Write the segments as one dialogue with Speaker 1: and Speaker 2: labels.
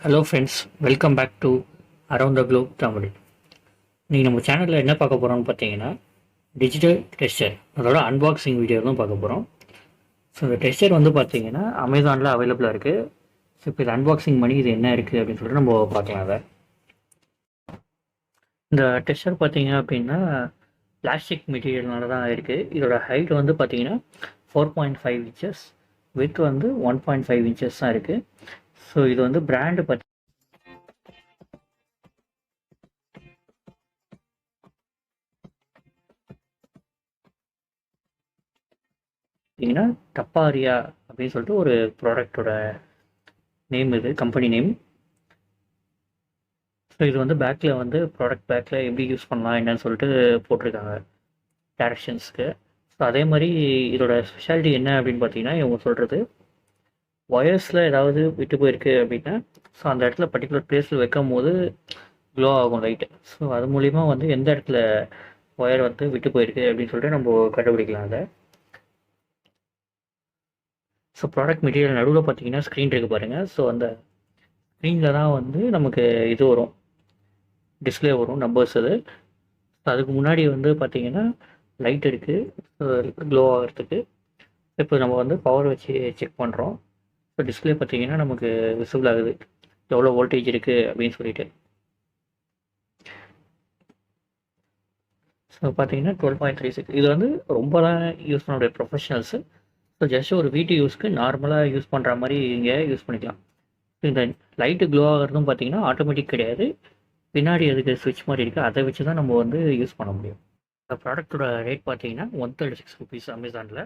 Speaker 1: Hello friends, welcome back to around the globe Tamil. நீங்கள் நம்ம சேனலில் என்ன பார்க்க போகிறோம்னு பார்த்தீங்கன்னா டிஜிட்டல் டெஸ்டர், அதோட அன்பாக்சிங் வீடியோ தான் பார்க்க போகிறோம். ஸோ இந்த டெஸ்டர் வந்து பார்த்தீங்கன்னா அமேசானில் அவைலபிளாக இருக்குது. ஸோ இப்போ இது அன்பாக்சிங் பண்ணி இது என்ன இருக்குது அப்படின்னு சொல்லிட்டு நம்ம பார்க்கலாம். அதை இந்த டெஸ்டர் பார்த்தீங்க அப்படின்னா பிளாஸ்டிக் மெட்டீரியல்னால தான் இருக்குது. இதோட ஹைட் வந்து பார்த்தீங்கன்னா 4.5 இன்ச்சஸ், வித் வந்து 1.5 இன்ச்சஸ் தான் இருக்குது. ஸோ இது வந்து பிராண்டு பார்த்தீங்கன்னா டப்பாரியா அப்படின்னு சொல்லிட்டு ஒரு ப்ராடக்டோட நேம், இது கம்பெனி நேம். ஸோ இது வந்து பேக்கில் வந்து ப்ராடக்ட் பேக்கில் எப்படி யூஸ் பண்ணலாம் என்னன்னு சொல்லிட்டு போட்டிருக்காங்க டைரக்ஷன்ஸ்க்கு. ஸோ அதே மாதிரி இதோட ஸ்பெஷாலிட்டி என்ன அப்படின்னு பார்த்தீங்கன்னா, இவங்க சொல்கிறது ஒயர்ஸில் ஏதாவது விட்டு போயிருக்கு அப்படின்னா, ஸோ அந்த இடத்துல பர்டிகுலர் பிளேஸில் வைக்கும் போது க்ளோ ஆகும் லைட்டு. ஸோ அது மூலிமா வந்து எந்த இடத்துல ஒயர் வந்து விட்டு போயிருக்கு அப்படின்னு சொல்லிட்டு நம்ம கண்டுபிடிக்கலாம் அதை. ஸோ ப்ராடக்ட் மெட்டீரியல் நடுவில் பார்த்தீங்கன்னா ஸ்க்ரீன் இருக்குது பாருங்கள். ஸோ அந்த ஸ்க்ரீனில் தான் வந்து நமக்கு இது வரும், டிஸ்பிளே வரும், நம்பர்ஸ். அது அதுக்கு முன்னாடி வந்து பார்த்தீங்கன்னா லைட் இருக்குது க்ளோ ஆகிறதுக்கு. இப்போ நம்ம வந்து பவர் வச்சு செக் பண்ணுறோம். ஸோ டிஸ்பிளே பார்த்தீங்கன்னா நமக்கு விசிபிள் ஆகுது எவ்வளோ வோல்டேஜ் இருக்குது அப்படின்னு சொல்லிட்டு. ஸோ பார்த்தீங்கன்னா 12.36. இது வந்து ரொம்பலாம் யூஸ் பண்ண முடியாது ப்ரொஃபஷனல்ஸு. ஸோ ஜஸ்ட் ஒரு வீட்டு யூஸ்க்கு நார்மலாக யூஸ் பண்ணுற மாதிரி இங்கே யூஸ் பண்ணிக்கலாம். இந்த லைட்டு க்ளோ ஆகிறதும் பார்த்தீங்கன்னா ஆட்டோமேட்டிக் கிடையாது, பின்னாடி அதுக்கு ஸ்விட்ச் மாதிரி இருக்குது, அதை வச்சு தான் நம்ம வந்து யூஸ் பண்ண முடியும். இந்த ப்ராடக்ட்டோட ரேட் பார்த்தீங்கன்னா 136 ருபீஸ் அமேசானில்.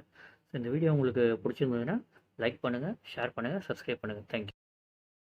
Speaker 1: இந்த வீடியோ உங்களுக்கு பிடிச்சிருந்ததுன்னா லைக் பண்ணுங்கள், ஷேர் பண்ணுங்கள், சப்ஸ்கிரைப் பண்ணுங்கள். தேங்க்யூ.